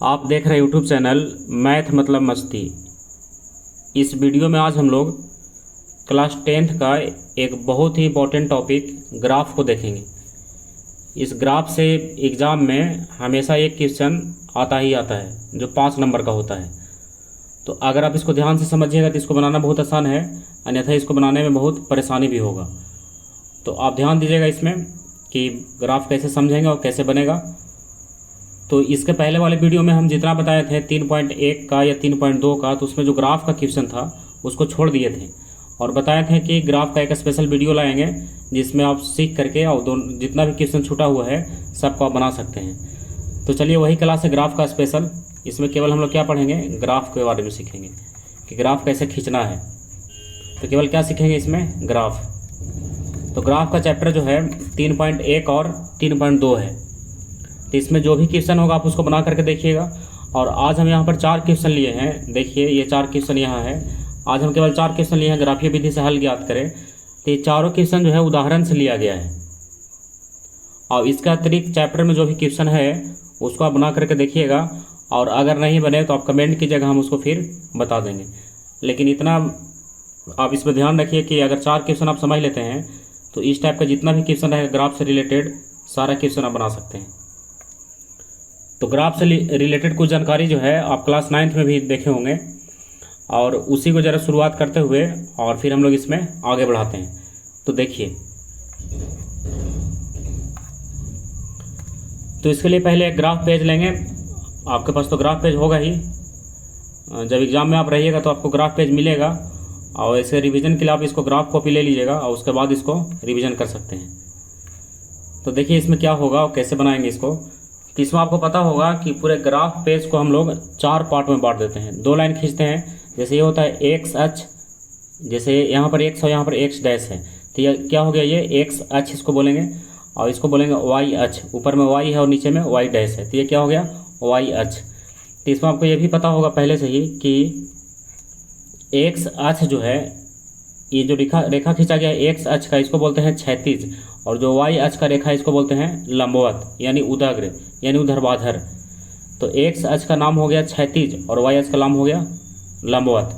आप देख रहे हैं यूट्यूब चैनल मैथ मतलब मस्ती। इस वीडियो में आज हम लोग क्लास 10th का एक बहुत ही इम्पोर्टेंट टॉपिक ग्राफ को देखेंगे। इस ग्राफ से एग्ज़ाम में हमेशा एक क्वेश्चन आता ही आता है जो 5 नंबर का होता है। तो अगर आप इसको ध्यान से समझिएगा तो इसको बनाना बहुत आसान है, अन्यथा इसको बनाने में बहुत परेशानी भी होगा। तो आप ध्यान दीजिएगा इसमें कि ग्राफ कैसे समझेंगे और कैसे बनेगा। तो इसके पहले वाले वीडियो में हम जितना बताए थे 3.1 का या 3.2 का, तो उसमें जो ग्राफ का क्वेश्चन था उसको छोड़ दिए थे और बताए थे कि ग्राफ का एक स्पेशल वीडियो लाएंगे जिसमें आप सीख करके और जितना भी क्वेश्चन छूटा हुआ है सबको आप बना सकते हैं। तो चलिए वही क्लास है ग्राफ का स्पेशल। इसमें केवल हम लोग क्या पढ़ेंगे, ग्राफ के बारे में सीखेंगे कि ग्राफ कैसे खींचना है। तो केवल क्या सीखेंगे इसमें, ग्राफ। तो ग्राफ का चैप्टर जो है 3.1 और 3.2 है। तो इसमें जो भी क्वेश्चन होगा आप उसको बना करके देखिएगा। और आज हम यहाँ पर 4 क्वेश्चन लिए हैं। देखिए ये 4 क्वेश्चन यहाँ है। आज हम केवल 4 क्वेश्चन लिए हैं, ग्राफीय विधि से हल ज्ञात करें। तो ये चारों क्वेश्चन जो है उदाहरण से लिया गया है। और इसका अतिरिक्त चैप्टर में जो भी क्वेश्चन है उसको आप बना करके देखिएगा, और अगर नहीं बने तो आप कमेंट कीजिएगा, हम उसको फिर बता देंगे। लेकिन इतना आप इसमें ध्यान रखिए कि अगर 4 क्वेश्चन आप समझ लेते हैं तो इस टाइप का जितना भी क्वेश्चन रहेगा ग्राफ से रिलेटेड सारा क्वेश्चन आप बना सकते हैं। तो ग्राफ से रिलेटेड कुछ जानकारी जो है आप क्लास 9th में भी देखे होंगे, और उसी को ज़रा शुरुआत करते हुए और फिर हम लोग इसमें आगे बढ़ाते हैं। तो देखिए, तो इसके लिए पहले एक ग्राफ पेज लेंगे। आपके पास तो ग्राफ पेज होगा ही, जब एग्ज़ाम में आप रहिएगा तो आपको ग्राफ पेज मिलेगा। और ऐसे रिवीजन के लिए आप इसको ग्राफ कॉपी ले लीजिएगा और उसके बाद इसको रिवीजन कर सकते हैं। तो देखिए इसमें क्या होगा और कैसे बनाएंगे इसको। तो इसमें आपको पता होगा कि पूरे ग्राफ पेज को हम लोग 4 पार्ट में बांट देते हैं। 2 लाइन खींचते हैं। जैसे ये होता है एक्स अक्ष, जैसे यहाँ पर एक्स और यहाँ पर एक्स डैश है, तो ये क्या हो गया, ये एक्स अक्ष इसको बोलेंगे। और इसको बोलेंगे वाई अक्ष, ऊपर में वाई है और नीचे में वाई डैश है, तो ये क्या हो गया, वाई अक्ष। तो इसमें आपको ये भी पता होगा पहले से ही कि एक्स अक्ष जो है, ये जो रेखा खींचा गया है एक्स अक्ष का, इसको बोलते हैं क्षैतिज। और जो वाई अक्ष का रेखा इसको बोलते हैं लंबवत, यानी उदग्र यानी ऊर्ध्वाधर। तो एक्स अक्ष का नाम हो गया क्षैतिज और वाई अक्ष का नाम हो गया लंबवत।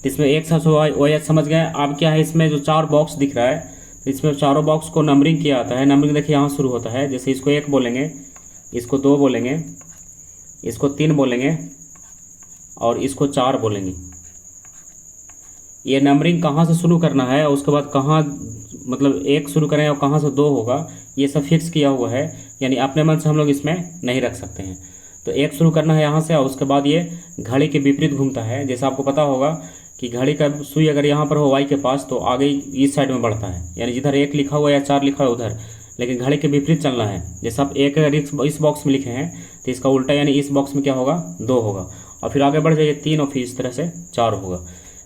तो इसमें एक्स अक्ष वाई अक्ष समझ गए। अब क्या है, इसमें जो 4 बॉक्स दिख रहा है, तो इसमें चारों बॉक्स को नंबरिंग किया जाता है। नंबरिंग देखिए यहाँ शुरू होता है। जैसे इसको 1 बोलेंगे, इसको 2 बोलेंगे, इसको 3 बोलेंगे और इसको 4 बोलेंगे। ये नंबरिंग कहाँ से शुरू करना है और उसके बाद कहाँ, मतलब 1 शुरू करें और कहाँ से 2 होगा, ये सब फिक्स किया हुआ है। यानी अपने मन से हम लोग इसमें नहीं रख सकते हैं। तो 1 शुरू करना है यहाँ से, और उसके बाद ये घड़ी के विपरीत घूमता है। जैसे आपको पता होगा कि घड़ी का सुई अगर यहाँ पर हो वाई के पास तो आगे इस साइड में बढ़ता है, यानी जिधर 1 लिखा हुआ या 4 लिखा हुआ उधर, लेकिन घड़ी के विपरीत चलना है। जैसे आप 1 अगर इस बॉक्स में लिखे हैं तो इसका उल्टा, यानी इस बॉक्स में क्या होगा, 2 होगा। और फिर आगे बढ़ जाइए 3 और फिर इस तरह से 4 होगा।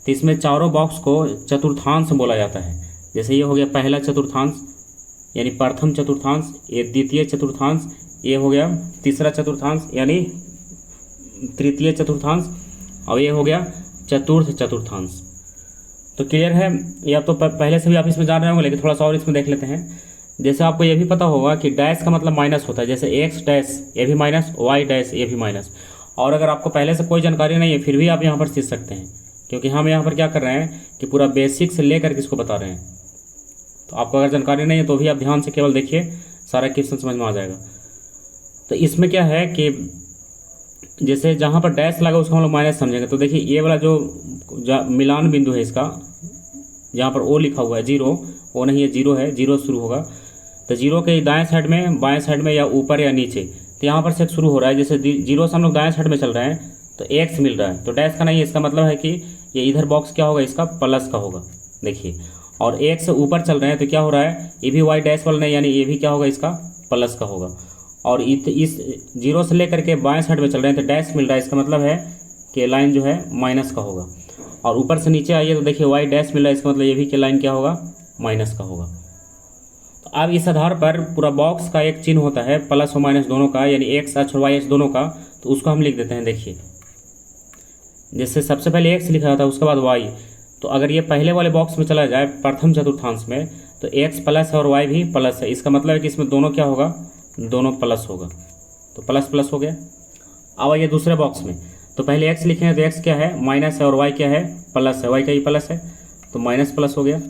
तो इसमें चारों बॉक्स को चतुर्थांश बोला जाता है। जैसे ये हो गया पहला चतुर्थांश यानी प्रथम चतुर्थांश, ये द्वितीय चतुर्थांश, ये हो गया तीसरा चतुर्थांश यानी तृतीय चतुर्थांश, और ये हो गया चतुर्थ चतुर्थांश। तो क्लियर है, ये आप तो पहले से भी आप इसमें जान रहे होंगे, लेकिन थोड़ा सा और इसमें देख लेते हैं। जैसे आपको ये भी पता होगा कि डैश का मतलब माइनस होता है। जैसे एक्स डैश ये भी माइनस, वाई डैश ये भी माइनस। और अगर आपको पहले से कोई जानकारी नहीं है फिर भी आप यहाँ पर सीख सकते हैं, क्योंकि हम यहाँ पर क्या कर रहे हैं कि पूरा बेसिक से लेकर के इसको बता रहे हैं। तो आपको अगर जानकारी नहीं है तो भी आप ध्यान से केवल देखिए, सारा क्वेश्चन समझ में आ जाएगा। तो इसमें क्या है कि जैसे जहाँ पर डैश लगा उसको हम लोग माइनस समझेंगे। तो देखिए ये वाला जो मिलान बिंदु है इसका, जहाँ पर ओ लिखा हुआ है, 0 ओ नहीं है, 0 है, 0 शुरू होगा। तो 0 के दाएं साइड में, बाएं साइड में या ऊपर या नीचे, तो यहाँ पर से शुरू हो रहा है। जैसे 0 से हम लोग दाएं साइड में चल रहे हैं तो एक्स मिल रहा है, तो डैश का नहीं है। इसका मतलब है कि ये इधर बॉक्स क्या होगा, इसका प्लस का होगा। देखिए, और 1 से ऊपर चल रहे हैं तो क्या हो रहा है, ये भी वाई डैश वाला नहीं, यानी ये भी क्या होगा, इसका प्लस का होगा। और इस 0 से लेकर के बाएं साइड में चल रहे हैं तो डैश मिल रहा है, इसका मतलब है कि लाइन जो है माइनस का होगा। और ऊपर से नीचे आइए तो देखिए वाई डैश मिल रहा है, इसका मतलब ये भी कि लाइन क्या होगा, माइनस का होगा। तो अब इस आधार पर पूरा बॉक्स का एक चिन्ह होता है प्लस और माइनस दोनों का, यानी एक्स अक्ष और वाई अक्ष दोनों का, तो उसको हम लिख देते हैं। देखिए जैसे सबसे पहले एक्स लिखा था उसके बाद वाई, तो अगर ये पहले वाले बॉक्स में चला जाए प्रथम चतुर्थांश में तो एक्स प्लस है और वाई भी प्लस है। इसका मतलब है कि इसमें दोनों क्या होगा, दोनों प्लस होगा। तो प्लस प्लस हो गया। अब आइए दूसरे बॉक्स में, तो पहले x लिखेंगे तो x क्या है माइनस है और y क्या है प्लस है, y का ही प्लस है तो माइनस प्लस हो गया।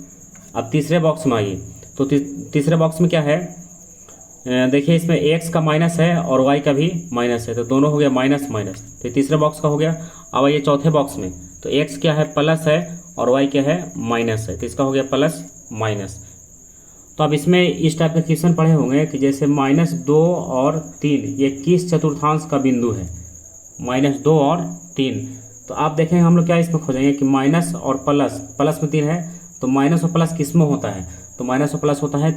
अब तीसरे बॉक्स में आइए, तो तीसरे बॉक्स में क्या है, देखिए इसमें x का माइनस है और y का भी माइनस है, तो दोनों हो गया माइनस माइनस, तो तीसरे बॉक्स का हो गया। अब आइए चौथे बॉक्स में, तो x क्या है प्लस है और y क्या है माइनस है, तो इसका हो गया प्लस माइनस। तो अब इसमें इस टाइप के क्वेश्चन पढ़े होंगे कि जैसे -2 और 3 ये किस चतुर्थांश का बिंदु है, -2 और 3। तो आप देखेंगे हम लोग क्या इसमें खोजेंगे कि माइनस और प्लस, प्लस में 3 है तो माइनस और प्लस किस में होता है, तो माइनस और प्लस होता है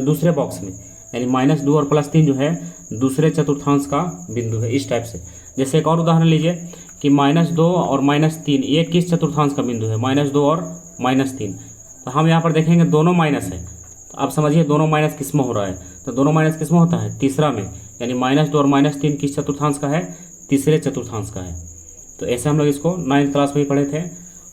दूसरे बॉक्स में, यानी -2 और +3 जो है दूसरे चतुर्थांश का बिंदु है। इस टाइप से जैसे एक और उदाहरण लीजिए कि -2 और -3 ये किस चतुर्थांश का बिंदु है, -2 और -3। तो हम यहाँ पर देखेंगे दोनों माइनस है, तो आप समझिए दोनों माइनस किस में हो रहा है, तो दोनों माइनस किस में होता है तीसरा में, यानी -2 और -3 किस चतुर्थांश का है, तीसरे चतुर्थांश का है। तो ऐसे हम लोग इसको 9th क्लास में ही पढ़े थे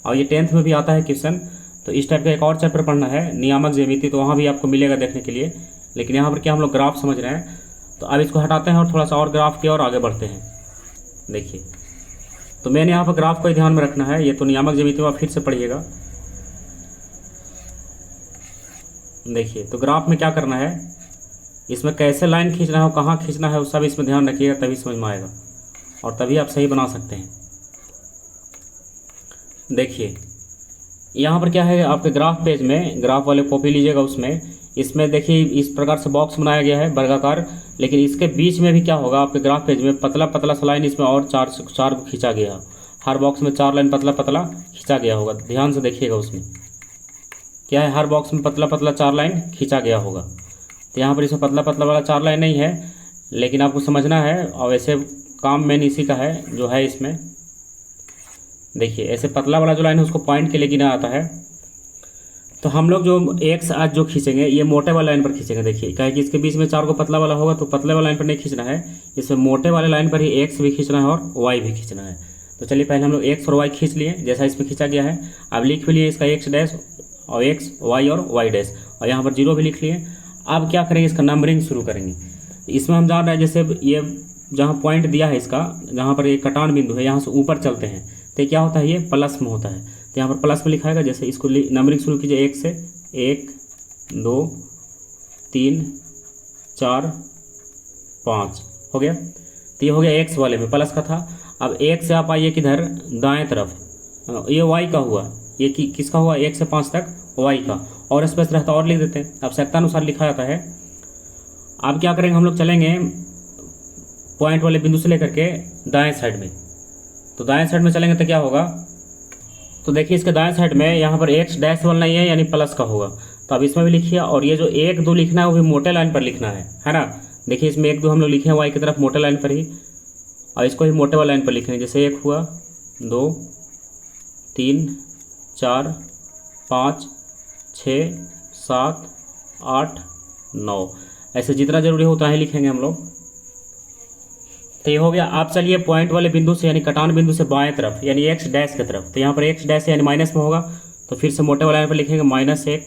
और ये 10th में भी आता है क्वेश्चन। तो इस टाइप का एक और चैप्टर पढ़ना है नियामक ज्यामिति, तो वहाँ भी आपको मिलेगा देखने के लिए, लेकिन यहाँ पर क्या हम लोग ग्राफ समझ रहे हैं। तो अब इसको हटाते हैं और थोड़ा सा और ग्राफ की ओर आगे बढ़ते हैं। देखिए तो मैंने यहाँ पर ग्राफ को ही ध्यान में रखना है, ये तो नियामक ज्यामिति में आप फिर से पढ़िएगा। देखिए तो ग्राफ में क्या करना है, इसमें कैसे लाइन खींचना है, कहाँ खींचना है, उस सब इसमें ध्यान रखिएगा, तभी समझ में आएगा और तभी आप सही बना सकते हैं। देखिए यहाँ पर क्या है, आपके ग्राफ पेज में ग्राफ वाले कॉपी लीजिएगा, उसमें इसमें देखिए इस प्रकार से बॉक्स बनाया गया है वर्गाकार, लेकिन इसके बीच में भी क्या होगा आपके ग्राफ पेज में पतला पतला सा लाइन इसमें और चार खींचा गया, हर बॉक्स में 4 लाइन पतला पतला खींचा गया होगा, ध्यान से देखिएगा उसमें क्या है, हर बॉक्स में पतला पतला 4 लाइन खींचा गया होगा। तो यहाँ पर इसमें पतला पतला वाला 4 लाइन नहीं है, लेकिन आपको समझना है और वैसे काम मेन इसी का है जो है इसमें। देखिए ऐसे पतला वाला जो लाइन है उसको पॉइंट के लिए गिना आता है। तो हम लोग जो एक्स आज जो खींचेंगे ये मोटे वाले लाइन पर खींचेंगे। देखिए क्या है कि इसके बीच में 4 को पतला वाला होगा, तो पतले वाले लाइन पर नहीं खींचना है, इसमें मोटे वाले लाइन पर ही एक्स भी खींचना है और वाई भी खींचना है। तो चलिए पहले हम लोग एक्स और वाई खींच लिए जैसा इसमें खींचा गया है। अब लिख भी लिए इसका एक्स डैश और एक्स वाई और वाई डैश, और यहाँ पर 0 भी लिख लिए। अब क्या करेंगे, इसका नंबरिंग शुरू करेंगे। इसमें हम जान रहे हैं जैसे ये जहाँ पॉइंट दिया है इसका, जहाँ पर एक कटान बिंदु है, यहाँ से ऊपर चलते हैं तो क्या होता है, ये प्लस में होता है, तो यहाँ पर प्लस में लिखाएगा। जैसे इसको नंबरिंग शुरू कीजिए 1 से, 1 2 3 4 5 हो गया। तो ये हो गया एक्स वाले में प्लस का था। अब 1 से आप आइए किधर, दाएं तरफ, ये वाई का हुआ, ये किसका हुआ, 1 से 5 तक वाई का, और स्पेस रहता और लिख देते हैं। अब आवश्यकतानुसार लिखा जाता है। अब क्या करेंगे, हम लोग चलेंगे पॉइंट वाले बिंदु से लेकर के दाएं साइड में। तो दाएं साइड में चलेंगे तो क्या होगा, तो देखिए इसके दाएं साइड में यहाँ पर एक्स डैश वाला नहीं है, यानी प्लस का होगा, तो अब इसमें भी लिखिए। और ये जो 1 2 लिखना है वो भी मोटे लाइन पर लिखना है ना। देखिए इसमें 1 2 हम लोग लिखे हैं वाई की तरफ मोटे लाइन पर ही, और इसको ही मोटे वाले लाइन पर लिखेंगे। जैसे 1 हुआ, 2 3 4 5 6 7 8 9, ऐसे जितना जरूरी होता है लिखेंगे हम लोग। तो ये हो गया। आप चलिए पॉइंट वाले बिंदु से यानी कटान बिंदु से बाएं तरफ यानी एक्स डैश की तरफ, तो यहाँ पर एक्स डैश यानी माइनस में होगा, तो फिर से मोटे वाले लाइन पर लिखेंगे -1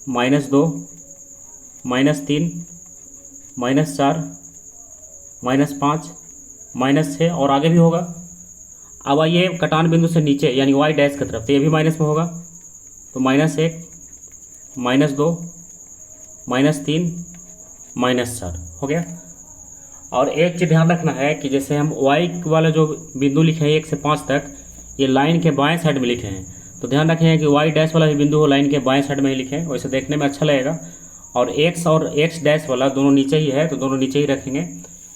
-2 -3 -4 -5 -6 और आगे भी होगा। अब आइए कटान बिंदु से नीचे यानी वाई डैश की तरफ, तो ये भी माइनस में होगा, तो -1 -2 -3 -4 हो गया। और एक चीज़ ध्यान रखना है कि जैसे हम वाई वाला जो बिंदु लिखे हैं 1 से 5 तक, ये लाइन के बाएं साइड में लिखे हैं, तो ध्यान रखें कि वाई डैश वाला भी बिंदु हो लाइन के बाएं साइड में ही लिखें, वैसे देखने में अच्छा लगेगा। और एक्स डैश वाला दोनों नीचे ही है, तो दोनों नीचे ही रखेंगे,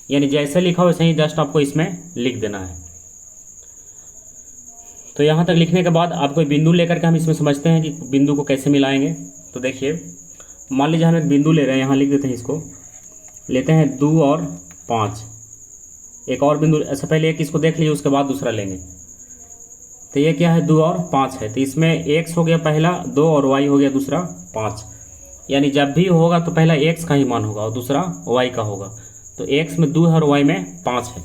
यानी जैसे लिखा हो वैसे ही जस्ट आपको इसमें लिख देना है। तो यहाँ तक लिखने के बाद आप कोई बिंदु लेकर के हम इसमें समझते हैं कि बिंदु को कैसे मिलाएंगे। तो देखिए मान लीजिए हम एक बिंदु ले रहे हैं, यहाँ लिख देते हैं, इसको लेते हैं 2 और 5। एक और बिंदु, ऐसा पहले एक इसको देख लीजिए उसके बाद दूसरा लेंगे। तो ये क्या है, 2 और 5 है, तो इसमें x हो गया पहला 2 और y हो गया दूसरा 5, यानी जब भी होगा तो पहला x का ही मान होगा और दूसरा y का होगा। तो x में 2 है और y में 5 है,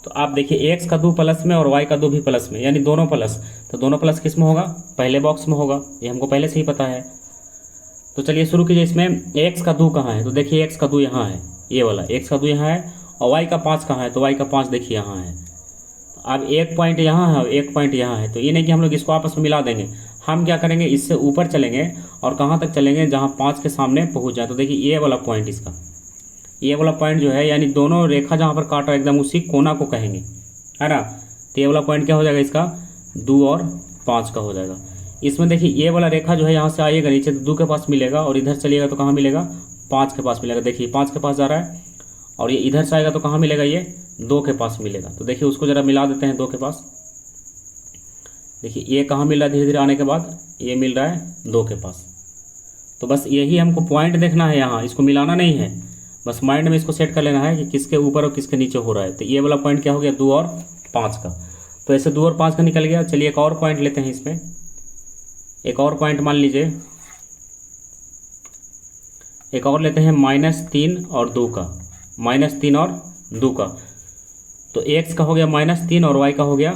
तो आप देखिए x का 2 प्लस में और y का 2 भी प्लस में, यानी दोनों प्लस। तो दोनों प्लस किस में होगा, पहले बॉक्स में होगा, ये हमको पहले से ही पता है। तो चलिए शुरू कीजिए। इसमें x का 2 कहाँ है, तो देखिए x का 2 यहाँ है, ये वाला x का 2 यहाँ है, और y का 5 कहाँ है, तो y का 5 देखिए यहाँ है। अब एक पॉइंट यहाँ है और एक पॉइंट यहाँ है, तो ये नहीं कि हम लोग इसको आपस में मिला देंगे, हम क्या करेंगे इससे ऊपर चलेंगे और कहाँ तक चलेंगे, जहाँ 5 के सामने पहुँच जाए। तो देखिए ये वाला पॉइंट, इसका ये वाला पॉइंट जो है, यानी दोनों रेखा जहाँ पर काट रहा है एकदम उसी कोना को कहेंगे, है ना। तो ये वाला पॉइंट क्या हो जाएगा इसका, 2 और 5 का हो जाएगा। इसमें देखिए ये वाला रेखा जो है यहाँ से आइएगा नीचे तो 2 के पास मिलेगा, और इधर चलिएगा तो कहाँ मिलेगा, 5 के पास मिलेगा। देखिए 5 के पास जा रहा है, और ये इधर से आएगा तो कहाँ मिलेगा, ये 2 के पास मिलेगा। तो देखिए उसको ज़रा मिला देते हैं 2 के पास। देखिए ये कहाँ मिल रहा है, धीरे धीरे आने के बाद ये मिल रहा है 2 के पास। तो बस यही हमको पॉइंट देखना है यहाँ, इसको मिलाना नहीं है, बस माइंड में इसको सेट कर लेना है कि किसके ऊपर और किसके नीचे हो रहा है। तो ये वाला पॉइंट क्या हो गया, 2 और 5 का। तो ऐसे 2 और 5 का निकल गया। चलिए एक और पॉइंट लेते हैं इसमें, एक और पॉइंट मान लीजिए, एक और लेते हैं -3 और 2 का, -3 और 2 का। तो x का हो गया -3 और y का हो गया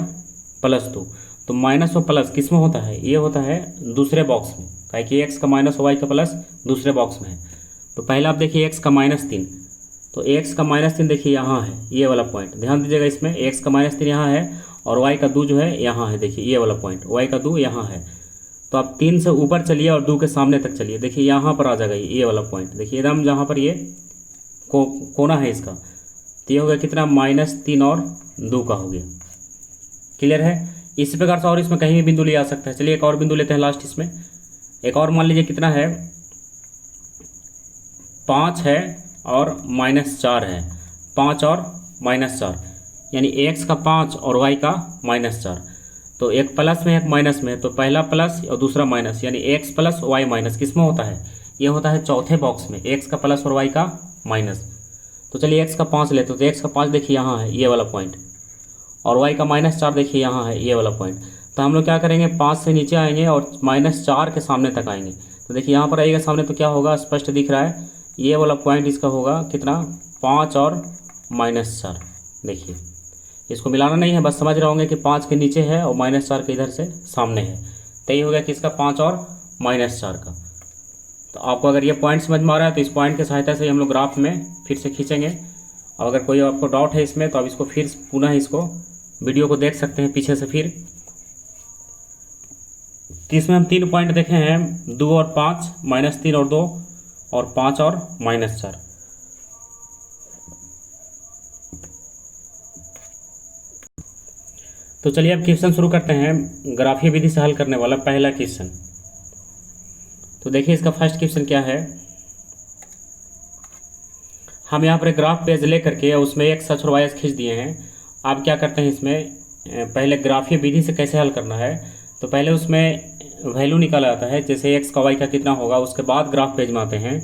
+2। तो माइनस और प्लस किस में होता है, ये होता है दूसरे बॉक्स में, काहे कि x का माइनस और y का प्लस दूसरे बॉक्स में है। तो पहले आप देखिए x का -3, तो x का -3 देखिए यहाँ है, ये वाला पॉइंट ध्यान दीजिएगा इसमें, x का -3 यहाँ है और y का 2 जो है यहाँ है। देखिए ये वाला पॉइंट y का 2 यहाँ है। तो आप 3 से ऊपर चलिए और 2 के सामने तक चलिए, देखिए यहाँ पर आ जाएगा ये वाला पॉइंट। देखिए एकदम जहाँ पर ये कोना है इसका, तो ये हो गया कितना, -3 और 2 का हो गया। क्लियर है। इसी प्रकार से और इसमें कहीं भी बिंदु ले आ सकता है। चलिए एक और बिंदु लेते हैं लास्ट इसमें, एक और मान लीजिए कितना है, 5 है और -4 है, 5 और -4, यानी x का 5 और y का -4। तो एक प्लस में एक माइनस में, तो पहला प्लस और दूसरा माइनस, यानी x प्लस y माइनस किस में होता है, ये होता है चौथे बॉक्स में, x का प्लस और y का माइनस। तो चलिए x का 5 लेते हो, तो x का 5 देखिए यहाँ है ये वाला पॉइंट, और y का -4 देखिए यहाँ है ये वाला पॉइंट। तो हम लोग क्या करेंगे, 5 से नीचे आएंगे और -4 के सामने तक आएंगे। तो देखिए यहाँ पर आइएगा सामने, तो क्या होगा, स्पष्ट दिख रहा है, ये वाला पॉइंट इसका होगा कितना, 5 और -4। देखिए इसको मिलाना नहीं है, बस समझ रहे होंगे कि 5 के नीचे है और -4 के इधर से सामने है। तो ये हो गया किसका, 5 और -4 का। तो आपको अगर ये पॉइंट समझ में आ रहा है तो इस पॉइंट की सहायता से हम लोग ग्राफ में फिर से खींचेंगे। और अगर कोई आपको डाउट है इसमें तो आप इसको फिर पुनः इसको वीडियो को देख सकते हैं पीछे से फिर। तो इसमें हम 3 पॉइंट देखे हैं, 2 और 5, -3 और 2, और 5 और -4। तो चलिए अब क्वेश्चन शुरू करते हैं, ग्राफीय विधि से हल करने वाला पहला क्वेश्चन। तो देखिए इसका फर्स्ट क्वेश्चन क्या है, हम यहाँ पर एक ग्राफ पेज ले करके उसमें x अक्ष और y अक्ष खींच दिए हैं। आप क्या करते हैं इसमें, पहले ग्राफीय विधि से कैसे हल करना है, तो पहले उसमें वैल्यू निकाला जाता है, जैसे x का y का कितना होगा, उसके बाद ग्राफ पेज में आते हैं।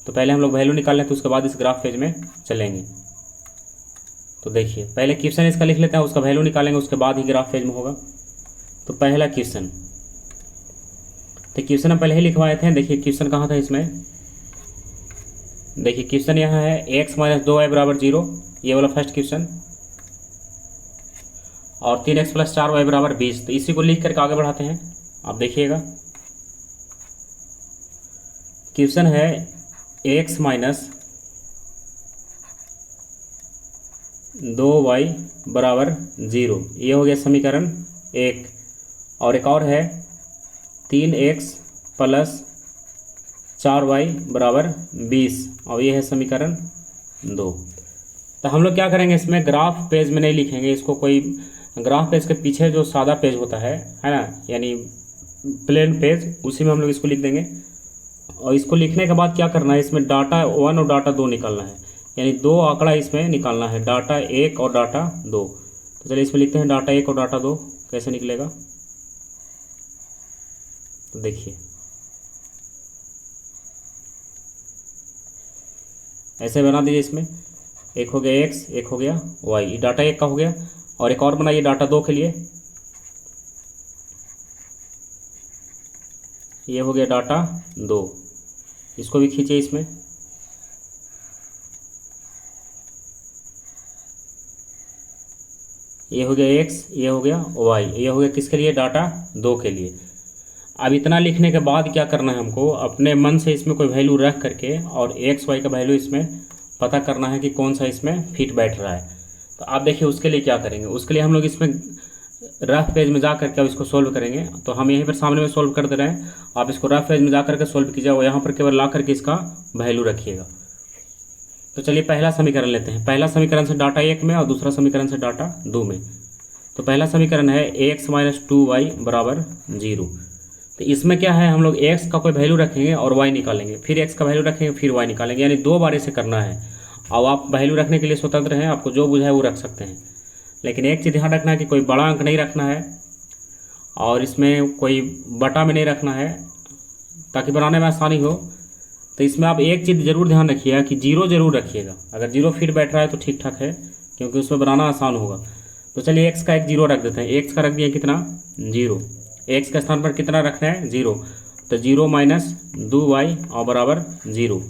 तो पहले हम लोग वैल्यू निकाल लें, तो उसके बाद इस ग्राफ पेज में चलेंगे। तो देखिए पहले क्वेश्चन इसका लिख लेते हैं, उसका वैल्यू निकालेंगे, उसके बाद ही ग्राफ पेज में होगा। तो पहला क्वेश्चन, तो क्वेश्चन हम पहले ही लिखवाए थे। देखिए क्वेश्चन कहाँ था इसमें, देखिए क्वेश्चन यहाँ है x - 2y = 0, ये वाला फर्स्ट क्वेश्चन, और 3x + 4y = 20। तो इसी को लिख करके आगे बढ़ाते हैं। आप देखिएगा क्वेश्चन है x - 2y = 0, ये हो गया समीकरण 1। और एक और है 3x + 4y = 20, और ये है समीकरण 2। तो हम लोग क्या करेंगे, इसमें ग्राफ पेज में नहीं लिखेंगे इसको, कोई ग्राफ पेज के पीछे जो सादा पेज होता है ना, यानी प्लेन पेज, उसी में हम लोग इसको लिख देंगे। और इसको लिखने के बाद क्या करना है, इसमें डाटा 1 और डाटा 2 निकालना है, यानी 2 आंकड़ा इसमें निकालना है, डाटा 1 और डाटा 2। तो चलिए इसमें लिखते हैं डाटा 1 और डाटा 2, कैसे निकलेगा। तो देखिए ऐसे बना दीजिए, इसमें एक हो गया x, एक हो गया y, ये डाटा 1 का हो गया। और एक और बनाइए डाटा 2 के लिए, ये हो गया डाटा 2, इसको भी खींचिए इसमें। ये हो गया x, ये हो गया y, ये हो गया किसके लिए, डाटा 2 के लिए। अब इतना लिखने के बाद क्या करना है हमको, अपने मन से इसमें कोई वैल्यू रख करके और x y का वैल्यू इसमें पता करना है कि कौन सा इसमें फिट बैठ रहा है। तो आप देखिए उसके लिए क्या करेंगे, उसके लिए हम लोग इसमें रफ पेज में जा करके अब इसको सोल्व करेंगे। तो हम यहीं पर सामने में सोल्व कर दे रहे हैं, आप इसको रफ पेज में जा करके सोल्व कीजिए और यहाँ पर केवल ला करके इसका वैल्यू रखिएगा। तो चलिए पहला समीकरण लेते हैं। पहला समीकरण से डाटा 1 में और दूसरा समीकरण से डाटा 2 में। तो पहला समीकरण है x माइनस 2y बराबर 0। तो इसमें क्या है, हम लोग x का कोई वैल्यू रखेंगे और y निकालेंगे, फिर x का वैल्यू रखेंगे फिर y निकालेंगे, यानी 2 बार इसे करना है। और आप वैल्यू रखने के लिए स्वतंत्र हैं, आपको जो बुझाए वो रख सकते हैं। लेकिन एक चीज़ ध्यान रखना है कि कोई बड़ा अंक नहीं रखना है और इसमें कोई बटा में नहीं रखना है, ताकि बनाने में आसानी हो। तो इसमें आप एक चीज़ जरूर ध्यान रखिएगा कि 0 जरूर रखिएगा। अगर 0 फिट बैठ रहा है तो ठीक ठाक है, क्योंकि उसमें बनाना आसान होगा। तो चलिए x का एक 0 रख देते हैं। x का रख दिया कितना 0, x के स्थान पर कितना रखना है 0। तो 0 माइनस 2y और बराबर 0।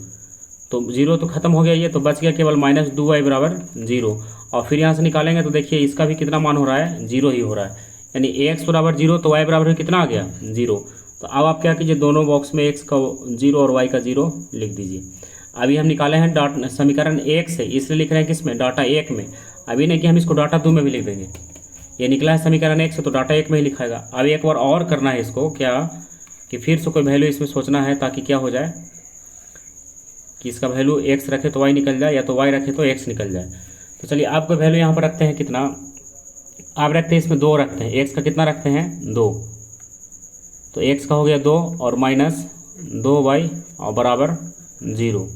तो 0 तो खत्म हो गया ये, तो बच गया केवल माइनस 2y बराबर 0। और फिर यहाँ से निकालेंगे तो देखिए इसका भी कितना मान हो रहा है 0 ही हो रहा है, यानी x बराबर 0 तो y बराबर कितना आ गया 0। तो अब आप क्या कीजिए, दोनों बॉक्स में x का 0 और y का 0 लिख दीजिए। अभी हम निकाले हैं समीकरण 1 से, इसलिए लिख रहे हैं किसमें, डाटा 1 में। अभी नहीं कि हम इसको डाटा 2 में भी लिख देंगे। ये निकला है समीकरण 1 से तो डाटा 1 में ही लिखाएगा। अब एक बार और करना है इसको, क्या कि फिर से कोई वैल्यू इसमें सोचना है, ताकि क्या हो जाए कि इसका वैल्यू x रखे तो y निकल जाए, या तो y रखे तो x निकल जाए। तो चलिए आपको वैल्यू यहाँ पर रखते हैं कितना, आप रखते हैं इसमें 2 रखते हैं। x का कितना रखते हैं 2, तो x का हो गया 2 और माइनस 2y और बराबर 0।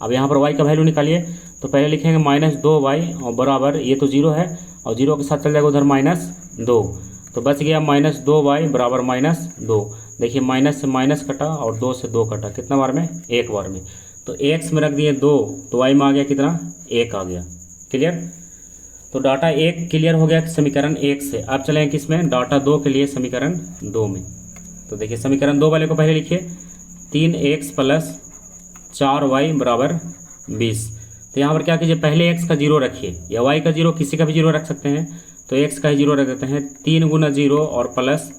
अब यहाँ पर y का वैल्यू निकालिए, तो पहले लिखेंगे माइनस 2y और बराबर, ये तो 0 है और 0 के साथ चल जाएगा उधर माइनस 2, तो बच गया माइनस 2y बराबर माइनस 2। देखिए माइनस से माइनस कटा और 2 से 2 कटा, कितना बार में, एक बार में। तो x में रख दिए 2, तो y में आ गया कितना 1 आ गया। क्लियर। तो डाटा 1 क्लियर हो गया समीकरण 1 से। अब चलें किसमें, डाटा 2 के लिए समीकरण 2 में। तो देखिए समीकरण 2 वाले को पहले लिखिए, 3x प्लस 4y बराबर 20। तो यहाँ पर क्या कीजिए, पहले x का 0 रखिए, या y का 0, किसी का भी 0 रख सकते हैं। तो x का ही 0 रख देते हैं, 3 गुना 0 और प्लस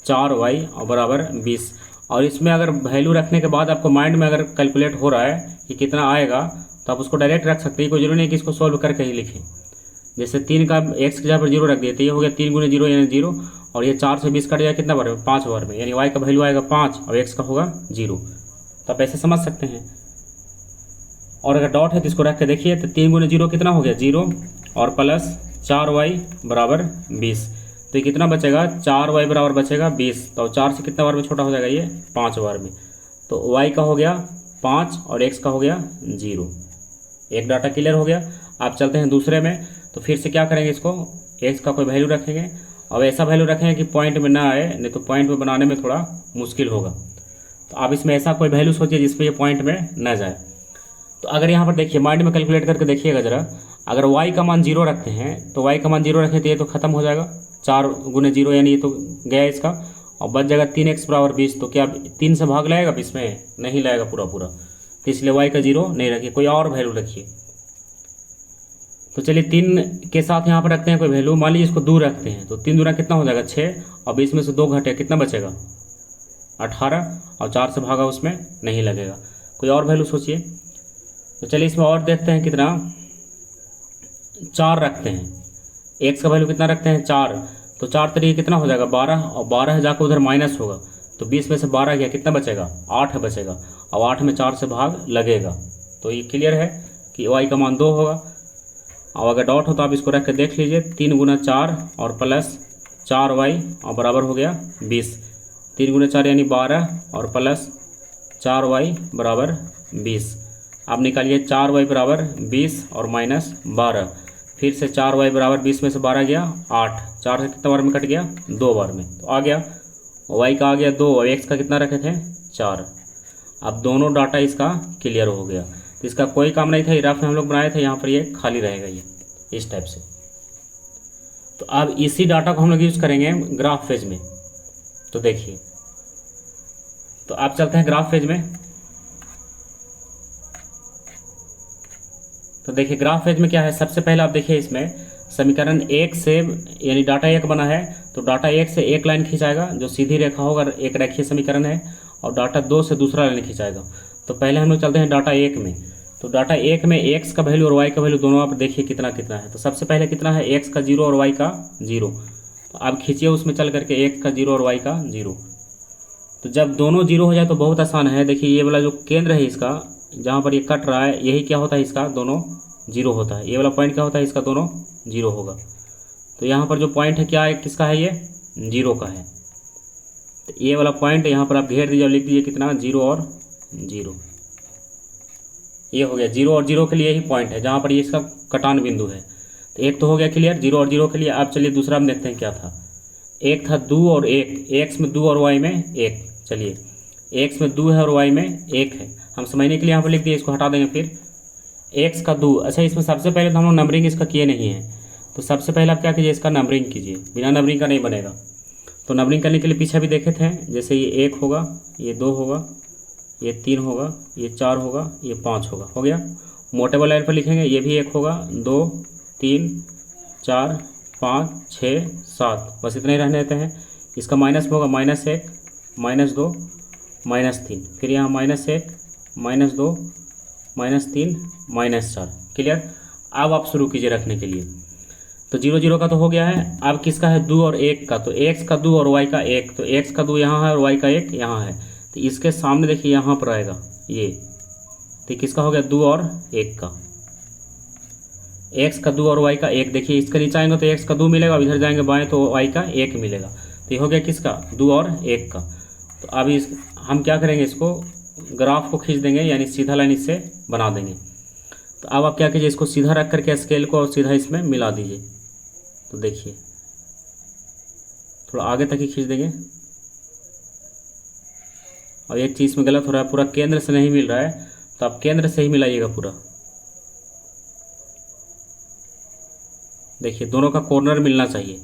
4y और बराबर 20। और इसमें अगर वैल्यू रखने के बाद आपको माइंड में अगर कैलकुलेट हो रहा है कि कितना आएगा, तो आप उसको डायरेक्ट रख सकते हैं, कोई जरूरी नहीं कि इसको सॉल्व करके ही लिखें। जैसे 3 का x के जगह पर 0 रख दिए, तो ये हो गया 3 गुना 0 यानी 0, और ये 4 से 20 कट जाएगा कितना बार में, 5 बार में, यानी y का वैल्यू आएगा 5 और x का होगा 0। तो आप ऐसे समझ सकते हैं। और अगर डॉट है तो इसको रख के देखिए, तो 3 गुना 0 कितना हो गया 0 और प्लस 4y बराबर 20। तो ये कितना बचेगा, 4y बराबर बचेगा 20। तो 4 से कितना बार में छोटा हो जाएगा, ये 5 बार में। तो y का हो गया 5 और x का हो गया 0। एक डाटा क्लियर हो गया। आप चलते हैं दूसरे में। तो फिर से क्या करेंगे, इसको x का कोई वैल्यू रखेंगे, और ऐसा वैल्यू रखेंगे कि पॉइंट में ना आए, नहीं तो पॉइंट में बनाने में थोड़ा मुश्किल होगा। तो आप इसमें ऐसा कोई वैल्यू सोचिए जिसमें ये पॉइंट में न जाए। तो अगर यहाँ पर देखिए माइंड में कैलकुलेट करके देखिएगा ज़रा, अगर y का मान 0 रखते हैं, तो y का मान 0 रखें तो ये तो खत्म हो जाएगा, 4 गुने 0 यानी ये तो गया इसका, और बच जाएगा 3x बराबर 20। तो क्या 3 से भाग लाएगा, इसमें नहीं लाएगा पूरा पूरा, तो इसलिए y का 0 नहीं रखिए, कोई और वैल्यू रखिए। तो चलिए 3 के साथ यहाँ पर रखते हैं कोई वैल्यू, मान लीजिए इसको 2 रखते हैं, तो 3 दूना कितना हो जाएगा 6, और 20 में से 2 घटे कितना बचेगा 18, और 4 से भागा उसमें नहीं लगेगा। कोई और वैल्यू सोचिए। तो चलिए इसमें और देखते हैं कितना, 4 रखते हैं, x का वैल्यू कितना रखते हैं 4, तो 4 तरीके कितना हो जाएगा 12, और 12 जाकर उधर माइनस होगा, तो 20 में से 12 गया कितना बचेगा 8 बचेगा, और 8 में 4 से भाग लगेगा। तो ये क्लियर है कि y का मान 2 होगा। और अगर डॉट हो तो आप इसको रख के देख लीजिए, 3 गुना 4 और प्लस 4y और बराबर हो गया 20। 3 गुना 4 यानी 12 और प्लस 4y बराबर 20। आप निकालिए 4y बराबर 20 और माइनस 12, फिर से 4y बराबर 20 में से 12 गया 8, 4 से कितना बार में कट गया 2 बार में, तो आ गया y का आ गया 2 और x का कितना रखे थे 4। अब दोनों डाटा इसका क्लियर हो गया। तो इसका कोई काम नहीं था, ये रफ में हम लोग बनाए थे, यहाँ पर ये खाली रहेगा ये इस टाइप से। तो अब इसी डाटा को हम लोग यूज करेंगे ग्राफ पेज में। तो देखिए, तो आप चलते हैं ग्राफ पेज में। तो देखिए ग्राफ पेज में क्या है, सबसे पहले आप देखिए इसमें समीकरण 1 से, यानी डाटा 1 बना है, तो डाटा 1 से एक लाइन खिंचाएगा जो सीधी रेखा होगा, एक रेखीय समीकरण है, और डाटा 2 से दूसरा लाइन खिंचाएगा। तो पहले हम लोग चलते हैं डाटा 1 में। तो डाटा एक में एक्स का वैल्यू और वाई का वैल्यू दोनों आप देखिए कितना कितना है। तो सबसे पहले कितना है, एक्स का 0 और वाई का 0। तो आप खींचिए उसमें चल करके एक्स का 0 और वाई का 0। तो जब दोनों 0 हो जाए तो बहुत आसान है। देखिए ये वाला जो केंद्र है इसका, जहाँ पर ये कट रहा है, यही क्या होता है, इसका दोनों 0 होता है। ये वाला पॉइंट क्या होता है, इसका दोनों 0 होगा। तो यहाँ पर जो पॉइंट है क्या है, किसका है, ये 0 का है। तो ये वाला पॉइंट यहाँ पर आप घेर दीजिए और लिख दीजिए कितना, 0 और 0। ये हो गया 0 और 0 के लिए ही पॉइंट है जहाँ पर ये इसका कटान बिंदु है। तो एक तो हो गया क्लियर 0 और 0 के लिए। अब चलिए दूसरा हम देखते हैं क्या था। एक था 2 और 1, एक्स में 2 और वाई में 1। चलिए एक्स में 2 है और वाई में 1 है। हम समझने के लिए यहाँ पर लिख दिए, इसको हटा देंगे फिर एक्स का 2। अच्छा इसमें सबसे पहले तो हम लोग नंबरिंग इसका किए नहीं है, तो सबसे पहले आप क्या कीजिए, इसका नंबरिंग कीजिए। बिना नंबरिंग का नहीं बनेगा। तो नंबरिंग करने के लिए पीछे भी देखे थे, जैसे ये 1 होगा, ये 2 होगा, ये 3 होगा, ये 4 होगा, ये 5 होगा। हो गया। मोटे वाले लाइन पर लिखेंगे, ये भी 1 होगा, 2 3 4 5 6 7, बस इतने ही रहने देते हैं। इसका माइनस में होगा -1 -2 -3, फिर यहाँ -1 -2 -3 -4। क्लियर। अब आप शुरू कीजिए रखने के लिए। तो 0 0 का तो हो गया है। अब किसका है, 2 और 1 का। तो एक्स का 2 और वाई का 1। तो एक्स का 2 यहाँ है और वाई का 1 यहाँ है। तो इसके सामने देखिए यहाँ पर आएगा ये। तो किसका हो गया, 2 और 1 का। एक्स का 2 और वाई का 1। देखिए इसके नीचे आएंगे तो एक्स का 2 मिलेगा, इधर जाएंगे बाएं तो वाई का 1 मिलेगा। तो ये हो गया किसका, 2 और 1 का। तो अब इस हम क्या करेंगे, इसको ग्राफ को खींच देंगे, यानी सीधा लाइन इससे बना देंगे। तो अब आप क्या कीजिए, इसको सीधा रख करके स्केल को और सीधा इसमें मिला दीजिए। तो देखिए थोड़ा आगे तक ही खींच देंगे। और एक चीज़ में गलत हो रहा है, पूरा केंद्र से नहीं मिल रहा है, तो आप केंद्र से ही मिलाइएगा पूरा। देखिए दोनों का कॉर्नर मिलना चाहिए।